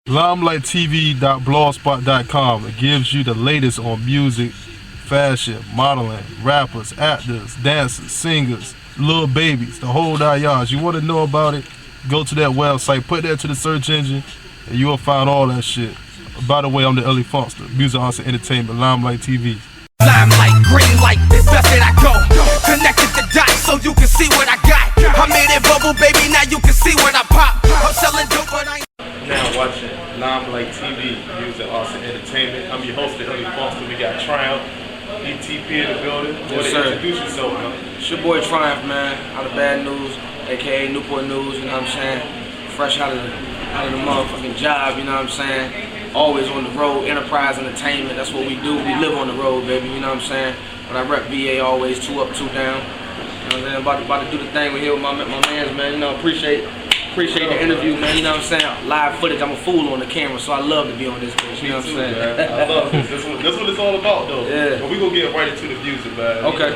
LimelightTV.blogspot.com. It gives you the latest on music, fashion, modeling, rappers, actors, dancers, singers, little babies, the whole 9 yards. You want to know about it? Go to that website, put that to the search engine, and you will find all that shit. By the way, I'm the Early Funkster, music, arts, and entertainment, Limelight TV. Limelight, green light, it's best that I go. Connected the dots so you can see what I got. I made it bubble, baby, now you can see what I pop. I'm selling dope, but I ain't. Now watching Limelight TV, music, arts, and entertainment. I'm your host, the Early Funkster. We got Triumph, ETP in the building. Yes, sir. Introduce yourself, man. It's your boy Triumph, man, out of Bad News, aka Newport News, you know what I'm saying? Fresh out of the motherfucking job, you know what I'm saying? Always on the road, enterprise entertainment, that's what we do. We live on the road, baby, you know what I'm saying? But I rep VA always, 2 up, 2 down. You know what I'm saying? About to do the thing. We're here with my mans, man. You know, appreciate the interview, man. You know what I'm saying? Live footage. I'm a fool on the camera, so I love to be on this bitch. You know what I'm saying? Man. I love this. That's what it's all about, though. Yeah. But we gonna get right into the music, man. Okay.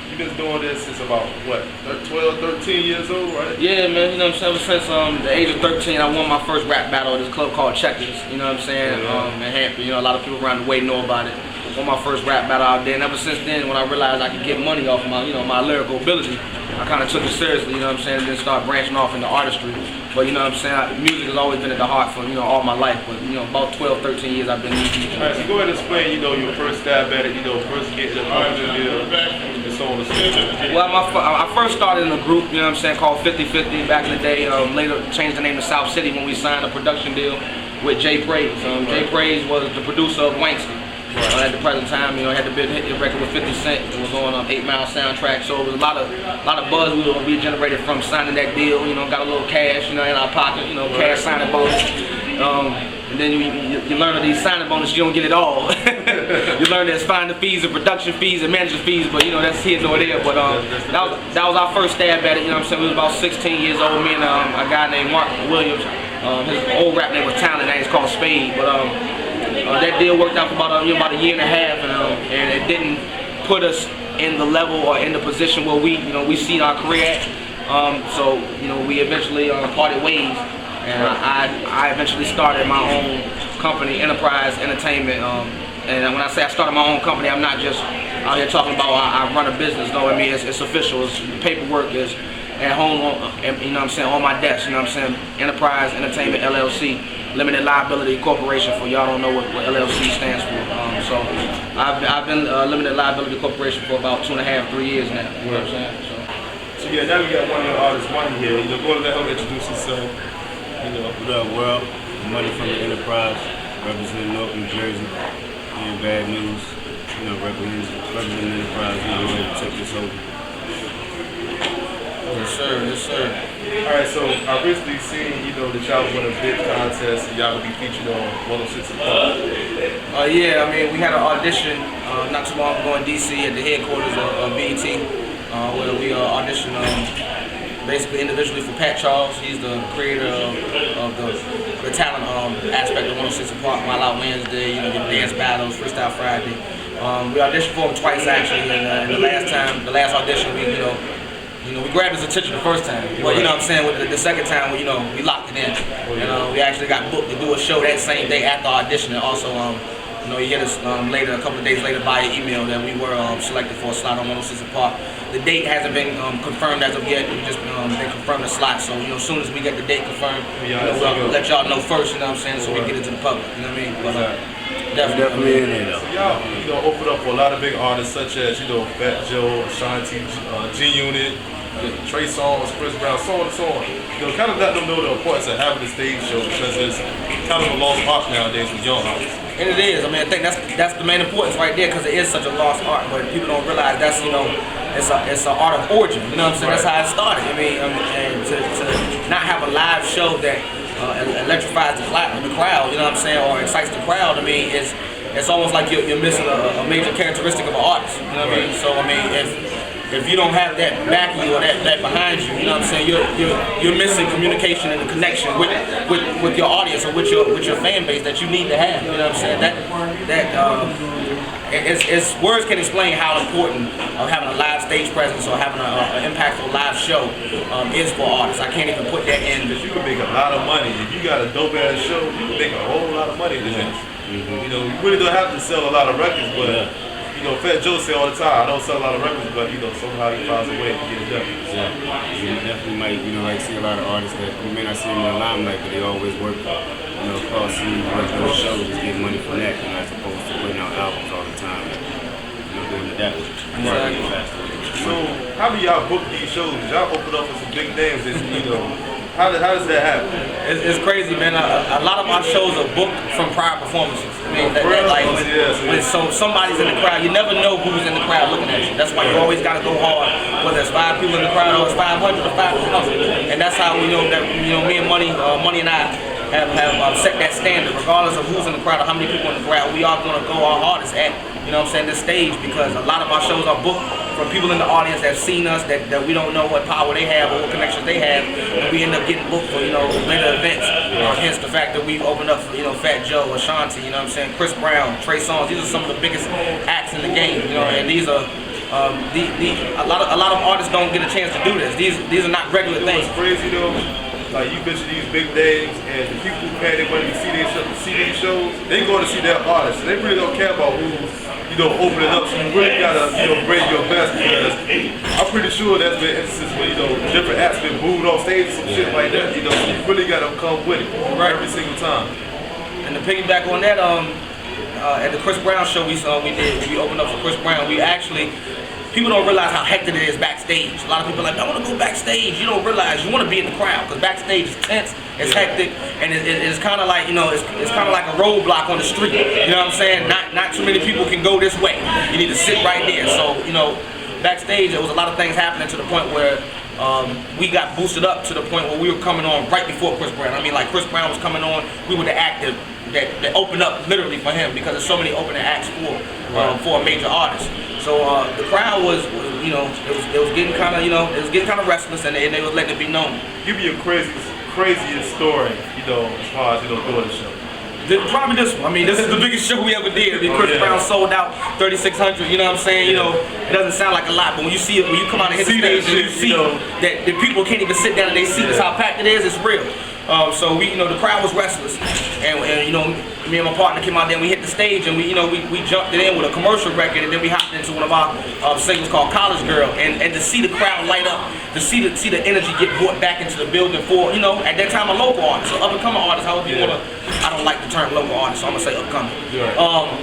You've been doing this since about what, 12, 13 years old, right? Yeah, man. You know what I'm saying? Ever since the age of 13, I won my first rap battle at this club called Checkers. You know what I'm saying? In Hampton. You know, a lot of people around the way know about it. Won my first rap battle out there, and ever since then, when I realized I could get money off my, my lyrical ability, I kind of took it seriously. You know what I'm saying? And then start branching off into artistry. But you know what I'm saying? Music has always been at the heart for all my life. But about 12, 13 years I've been in music. All right, so go ahead and explain, your first stab at it. First getting the publishing deal, and so on and so forth. Well, I first started in a group, you know what I'm saying, called 50/50 back in the day. Later changed the name to South City when we signed a production deal with Jay Praise. Jay Praise was the producer of Wankster. At the present time, had the big hit record with 50 Cent. It was on 8 Mile soundtrack, so it was a lot of buzz we generated from signing that deal. Got a little cash, in our pocket, cash signing bonus. And then you learn of these signing bonuses, you don't get it all. You learn there's finding fees and production fees and management fees, but that's here nor there. But that was our first stab at it. You know what I'm saying? We was about 16 years old. Me and a guy named Mark Williams. His old rap name was Talent. Now he's called Spade. But that deal worked out for about a year and a half, and it didn't put us in the level or in the position where we see our career at. So we eventually parted ways, and I eventually started my own company, Enterprise Entertainment. And when I say I started my own company, I'm not just out here talking about I run a business. No, I mean it's official. The paperwork is at home, on my desk. Enterprise Entertainment LLC. Limited Liability Corporation, for y'all don't know what LLC stands for. So I've been Limited Liability Corporation for about 2.5, 3 years now. You know what I'm saying? So yeah, now we got one of your artists, Money here. Go to let him introduce himself. What up, world? Money from the Enterprise, representing North New Jersey, and Bad News. Representing Enterprise, ready to take this over. Yes, sir. Yes, sir. All right, so I recently seen, that y'all won a bid contest and y'all will be featured on 106 Park. Yeah, we had an audition not too long ago in DC at the headquarters of BET, where we auditioned basically individually for Pat Charles. He's the creator of the talent aspect of 106 Park, Wild Out Wednesday, the dance battles, Freestyle Friday. We auditioned for him twice actually, and the last audition we grabbed his attention the first time, but with the second time, we locked it in. We actually got booked to do a show that same day after audition, and also, he hit us later, a couple of days later, by email that we were selected for a slot on 106 Park. The date hasn't been confirmed as of yet. We just been confirmed the slot, so as soon as we get the date confirmed, we'll let y'all know first. So we can get it to the public. You know what I mean? But definitely in there. So y'all, open up for a lot of big artists such as Fat Joe, Ashanti, G-Unit. Trey Songz, Chris Brown, so on and so on. Kind of let them know the importance of having a stage show, because it's kind of a lost art nowadays with young artists. And it is. I think that's the main importance right there, because it is such a lost art. But people don't realize that's it's an art of origin. You know what I'm saying? That's how it started. And to not have a live show that electrifies the crowd. You know what I'm saying? Or excites the crowd. It's almost like you're missing a major characteristic of an artist. You know what I mean? So if you don't have that backing you or that behind you, you know what I'm saying, you're missing communication and the connection with your audience or with your fan base that you need to have. You know what I'm saying? it's words can explain how important having a live stage presence or having an impactful live show is for artists. I can't even put that in. Because you can make a lot of money. If you got a dope ass show, you can make a whole lot of money in this. You know, you really don't have to sell a lot of records, but you know, Fat Joe say all the time, I don't sell a lot of records, but you know, somehow he finds a way to get it done. You definitely might, you know, like see a lot of artists that you may not see them in the limelight, but they always work, you know, across the regular shows, just get money from that, you know, as opposed to putting out albums all the time, and, you know, doing it that way. So, how do y'all book these shows? Y'all open up with some big names, and you know, how does that happen? It's crazy, man. A lot of our shows are booked from prior performances. I mean, so somebody's in the crowd. You never know who's in the crowd looking at you. That's why you always got to go hard, whether it's 5 people in the crowd or it's 500 or 5,000. And that's how we know that, you know, me and Money and I have set that standard, regardless of who's in the crowd or how many people in the crowd. We are going to go our hardest at, you know what I'm saying, this stage, because a lot of our shows are booked from people in the audience that have seen us, that we don't know what power they have or what connections they have, and we end up getting booked for, you know, later events. Hence the fact that we've opened up for, you know, Fat Joe, Ashanti, you know what I'm saying, Chris Brown, Trey Songz. These are some of the biggest acts in the game, you know, and these are a lot of artists don't get a chance to do this. These are not regular things. What's crazy though? Like you mentioned these big names, and the people who pay their money to see these shows, they going to see their artists. They really don't care about who's, you know, opening up. So you really gotta, you know, bring your best, because I'm pretty sure that's been instances where, you know, different acts been booed off stage and some shit like that. You know, so you really gotta come with it every single time. And to piggyback on that, at the Chris Brown show we opened up for Chris Brown. We actually. People don't realize how hectic it is backstage. A lot of people are like, I want to go backstage. You don't realize you want to be in the crowd, because backstage is tense, it's hectic, and it's kind of like, you know, it's kind of like a roadblock on the street. You know what I'm saying? Not too many people can go this way. You need to sit right there. So, you know, backstage there was a lot of things happening to the point where we got boosted up to the point where we were coming on right before Chris Brown. I mean, like Chris Brown was coming on, we were the act that opened up literally for him, because there's so many opening acts for a major artist. So the crowd was, you know, it was getting kind of, you know, it was getting kind of restless, and they was letting it be known. Give me your craziest story, you know, as far as, you know, doing the show. Probably this one. I mean, this is the biggest show we ever did. I mean, Chris Brown sold out 3,600. You know what I'm saying? You know, it doesn't sound like a lot, but when you see it, when you come out and hit the stage and you see that the people can't even sit down in their seats, how packed it is, it's real. So we, you know, the crowd was restless, and you know, me and my partner came out there and we hit the stage, and we jumped it in with a commercial record, and then we hopped into one of our singles called College Girl, and to see the crowd light up, to see the energy get brought back into the building for, you know, at that time a local artist, an up and coming artist, however you wanna. I don't like the term local artist, so I'm gonna say upcoming.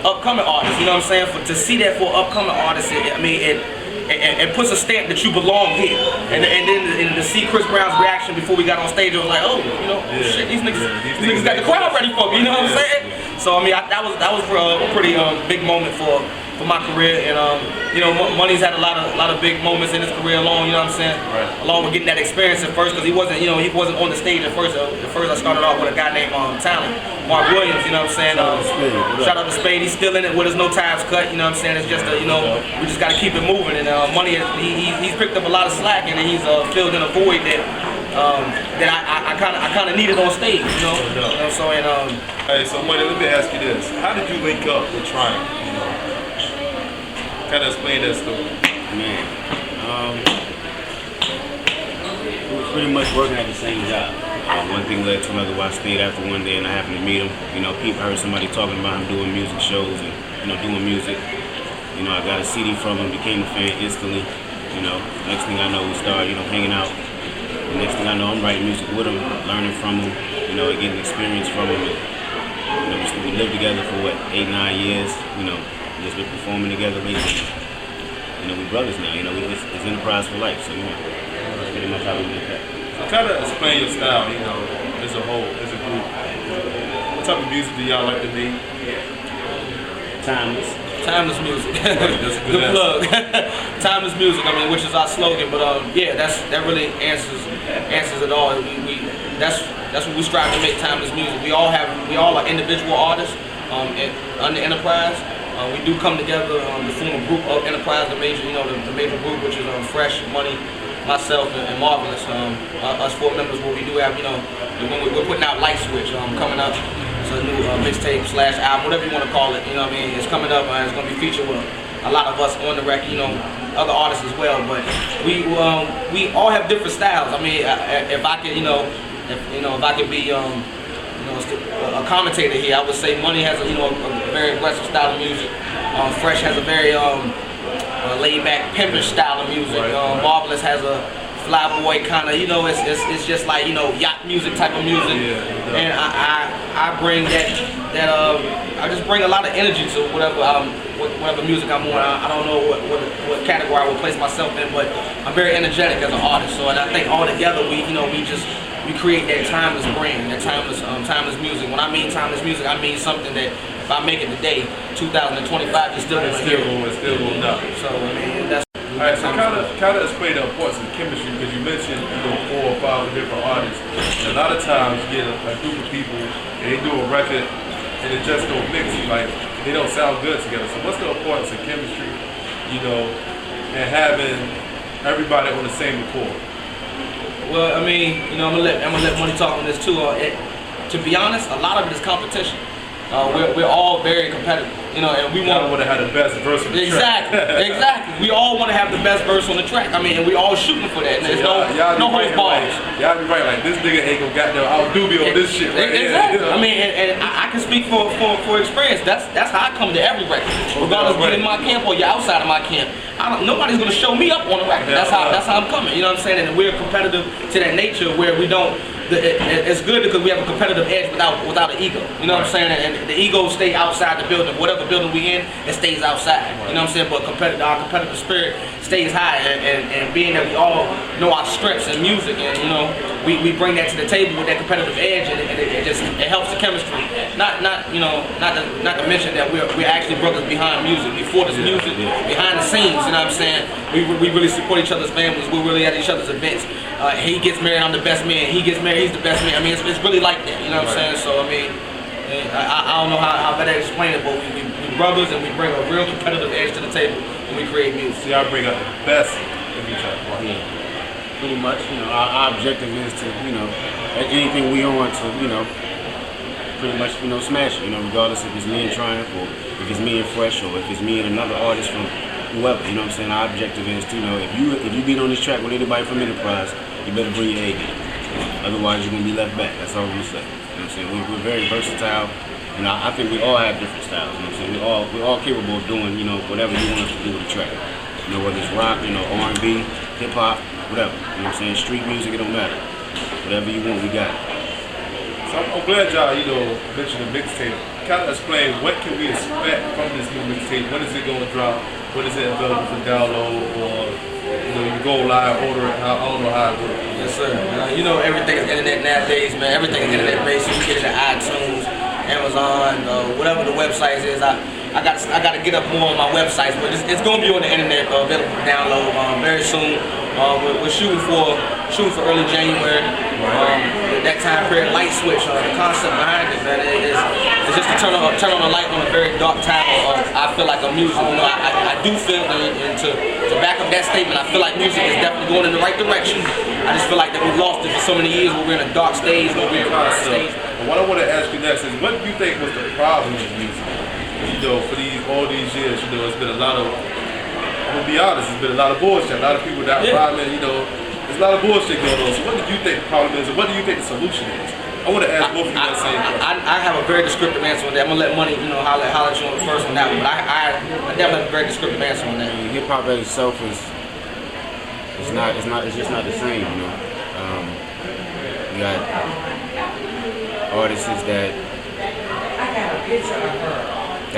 Upcoming artist, you know what I'm saying? To see that for upcoming artists, it puts a stamp that you belong here. And then to see Chris Brown's reaction before we got on stage, it was like, oh, you know, shit, these niggas got the crowd ready for me, you know what I'm saying? So I mean, that was a pretty big moment for my career, and you know, Money's had a lot of big moments in his career along, you know what I'm saying? Right. Along with getting that experience at first, because he wasn't on the stage at first. At first I started off with a guy named Talent, Mark Williams, you know what I'm saying? Shout out to Spade, he's still in it with us, no ties cut, you know what I'm saying? It's just you know, we just gotta keep it moving, and Money, he's picked up a lot of slack, and he's filled in a void that I kind of needed on stage, you know? So hey, so Money, let me ask you this: how did you link up with Triumph? You know, kind of explain that story. Man, we were pretty much working at the same job. One thing led to another. I stayed after one day and I happened to meet him. You know, people heard somebody talking about him doing music shows and, you know, doing music. You know, I got a CD from him, became a fan instantly. You know, next thing I know, we started, you know, hanging out. The next thing I know, I'm writing music with him, learning from him, you know, getting experience from him. And, you know, we lived together for what, 8-9 years. You know, just been performing together lately. You know, we're brothers now. You know, it's enterprise for life. So, you know, that's pretty much how we make that. So kind of explain your style, you know, as a whole, as a group. What type of music do y'all like to make? Timeless music. Good plug. Timeless music. I mean, which is our slogan. But yeah, that really answers it all. That's what we strive to make. Timeless music. We all are individual artists under Enterprise. We do come together to form a group of Enterprise, the major group, which is Fresh, Money, myself, and Marvelous. Us 4 members. What we do have, you know, when we're putting out Light Switch coming up. It's a new mixtape / album, whatever you want to call it. You know what I mean? It's coming up and it's going to be featured with a lot of us on the record, you know, other artists as well. But we all have different styles. I mean, if I could, if I could be, a commentator here, I would say Money has a very aggressive style of music. Fresh has a very laid back, pimpish style of music. Marvelous has a flyboy kind of, it's just like yacht music type of music. And I bring that I just bring a lot of energy to whatever music I'm on. I don't know what category I would place myself in, but I'm very energetic as an artist. So, and I think all together we create that timeless brand, that timeless music. When I mean timeless music, I mean something that if I make it today, 2025, you're still gonna hear it. It's still going up. So I mean, that's. All right, so kind of explain the importance of chemistry, because you mentioned 4 or 5 different artists. And a lot of times you get a group of people and they do a record and it just don't mix. Like they don't sound good together. So what's the importance of chemistry? And having everybody on the same accord. Well, I mean, I'm gonna let Money talk on this too. To be honest, a lot of it is competition. We're all very competitive, and we want to have the best verse on the track. Exactly. We all want to have the best verse on the track. I mean, and we all shooting for that. And there's no holds barred. Y'all be right. Like this nigga ain't gonna goddamn outdo me on this shit. Right? Exactly. I mean, and I can speak for experience. That's how I come to every record, regardless of being in my camp or you're outside of my camp. Nobody's gonna show me up on the record. That's how I'm coming. You know what I'm saying? And we're competitive to that nature where we don't. It's good because we have a competitive edge without an ego. You know what I'm saying? And the ego stay outside the building. Whatever building we in, it stays outside. You know what I'm saying? But our competitive spirit stays high. And being that we all know our strengths in music, and we bring that to the table with that competitive edge, and it helps the chemistry. Not to mention that we're actually brothers behind music, before this music, behind the scenes. You know what I'm saying? We really support each other's families. We're really at each other's events. He gets married, I'm the best man. He gets married, he's the best man. I mean, it's really like that. You know what I'm saying? So I mean, I don't know how better to explain it, but we brothers, and we bring a real competitive edge to the table when we create music. So y'all bring out the best in each other. Yeah. Pretty much, our objective is to, anything we on to, pretty much, smash it, regardless if it's me and Triumph, or if it's me and Fresh, or if it's me and another artist from whoever, you know what I'm saying? Our objective is to, if you beat on this track with anybody from Enterprise, you better bring your A game. Otherwise, you're gonna be left back. That's all I'm gonna say. You know what I'm saying? We're very versatile. I think we all have different styles. You know what I'm saying? We're all capable of doing, whatever you want us to do with the track. Whether it's rock, R&B, hip hop, whatever. You know what I'm saying? Street music, it don't matter. Whatever you want, we got it. So I'm glad y'all, mentioned the mixtape. Kind of explain what can we expect from this new mixtape? When is it gonna drop? When is it available for download, or you go live, order it? I don't know how it works. Yes, sir. Everything is internet nowadays, man. Everything is internet based. You get it at iTunes, Amazon, whatever the website is. I got to get up more on my websites, but it's gonna be on the internet, available for download very soon. We're shooting for early January. That time period, light switch. The concept behind it, man, it's just to turn on the light on a very dark time. I feel like a music. I do feel, and to back up that statement, I feel like music is definitely going in the right direction. I just feel like that we've lost it for so many years. We're in a dark stage. We're in a dark stage. What I want to ask you next is, what do you think was the problem with music? For all these years, it's been a lot of. I'm gonna be honest, it's been a lot of bullshit. A lot of people that rhyming, there's a lot of bullshit going on. So what do you think the problem is, and what do you think the solution is? I want to ask both of you that same question. I have a very descriptive answer on that. I'm gonna let Money, holler at you on the first on that one. But I definitely have a very descriptive answer on that. Hip hop as itself it's just not the same. We got artists that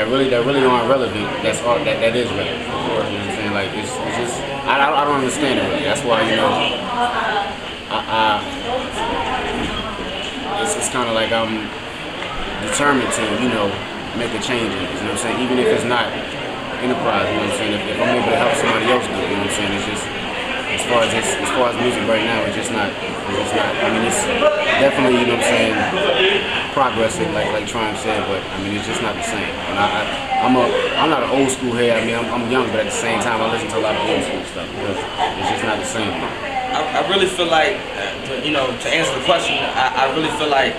really aren't relevant. That's art that is relevant. You know what I'm saying? Like it's just I don't understand it really. That's why it's kind of like I'm determined to make a change in it. You know what I'm saying? Even if it's not Enterprise. You know what I'm saying? If I'm able to help somebody else do it, you know what I'm saying? It's just as far as music right now, it's just not. I mean, it's definitely, you know what I'm saying, progressing, like Triumph said, but I mean, it's just not the same. And I'm not an old school head. I mean, I'm young, but at the same time, I listen to a lot of old school stuff because it's just not the same. I really feel like, to answer the question, I really feel like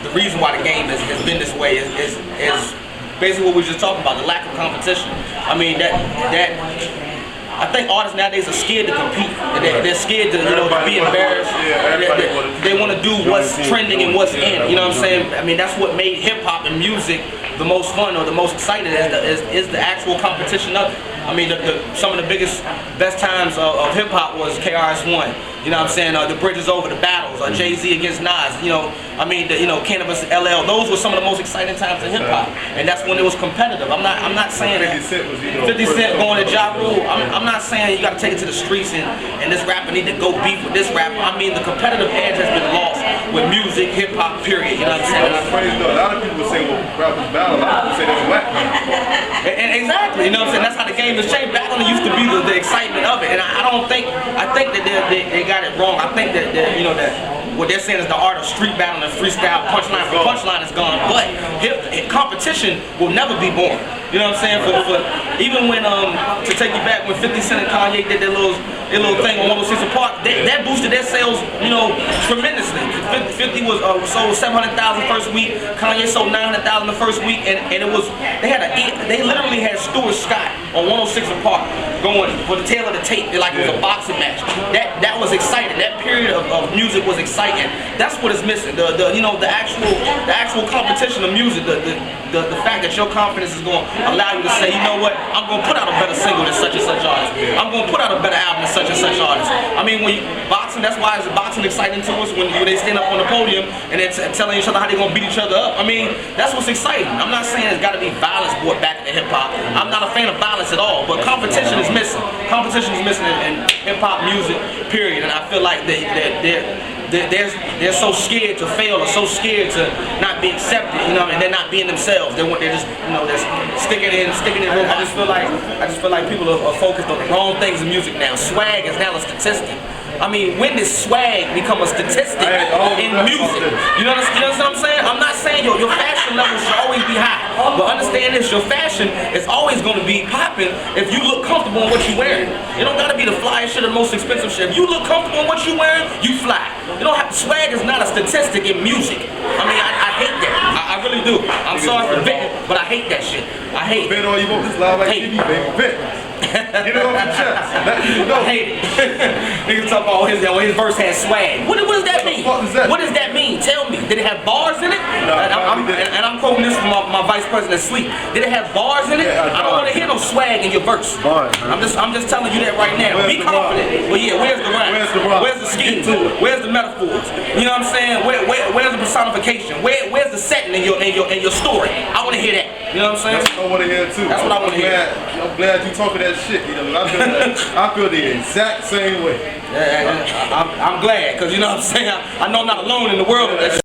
the reason why the game has been this way is basically what we were just talking about, the lack of competition. I mean, I think artists nowadays are scared to compete. They're scared to, to be embarrassed. They want to do what's trending and what's in. You know what I'm saying? I mean, that's what made hip hop and music the most fun or the most exciting is the actual competition of it. I mean, some of the best times of hip hop was KRS-One. You know what I'm saying? The Bridges Over, the battles, Jay-Z against Nas. I mean, Cannabis LL. Those were some of the most exciting times in hip hop, and that's when it was competitive. I'm not saying that 50 Cent going to Ja Rule. I'm not saying you got to take it to the streets and this rapper need to go beef with this rapper. I mean, the competitive edge has been lost with music, hip hop, period. You know what I'm saying? That's crazy though. A lot of people say, well, rappers battle. A lot of people say that's whack. And exactly, you know what I'm saying? That's how the game has changed. Battling used to be the excitement of it, and I think that they got it wrong. I think that that what they're saying is the art of street battle and freestyle, punchline for punchline is gone. But competition will never be born. You know what I'm saying? For even when to take you back when 50 Cent and Kanye did their little thing on 106 & Park, that boosted their sales, tremendously. 50 was sold 700,000 first week. Kanye sold 900,000 the first week, and it was they literally had Stuart Scott on 106 & Park going for the tail of the tape, like it was a boxing match. That was exciting. That period of music was exciting. That's what is missing. The actual competition of music. The fact that your confidence is going to allow you to say, you know what, I'm going to put out a better single than such and such artist. I'm going to put out a better album than such and such artist. I mean, when boxing, that's why boxing exciting to us when they stand up on the podium and they're telling each other how they're going to beat each other up. I mean, that's what's exciting. I'm not saying there's got to be violence brought back into hip hop. I'm not a fan of violence at all, but competition is missing. Competition is missing in hip hop music, period. And I feel like they're so scared to fail or so scared to not be accepted, and they're not being themselves. They're just, they're sticking in. I just feel like people are focused on the wrong things in music now. Swag is now a statistic. I mean, when does swag become a statistic in music? You know what I'm saying? I'm not saying your fashion level should always be high, but understand this: your fashion is always going to be popping if you look comfortable in what you're wearing. It don't got to be the flyest shit or the most expensive shit. If you look comfortable in what you're wearing, you fly. Swag is not a statistic in music. I mean, I hate that. I really do. I'm sorry for venting, but I hate that shit. I hate it. Vent all you want. This live like TV, baby. Vent. Get it off your chest. Let people know. I hate it. Niggas talk about his verse has swag. What does that mean? What does that mean? Tell me. Did it have bars in it? No, and I'm quoting this from my vice president Sleep. Did it have bars in it? I don't want to hear no swag in your verse. I'm just telling you that right now. Be confident. But yeah, where's the rhyme? Where's the scheme? Where's the metaphors? You know what I'm saying? Where's the personification? Where's the setting in your story? I want to hear that. You know what I'm saying? That's what I want to hear too. That's what I want to hear. I'm glad you talking that shit. I feel the exact same way. I'm glad, because you know what I'm saying? I know I'm not alone in the world of that shit.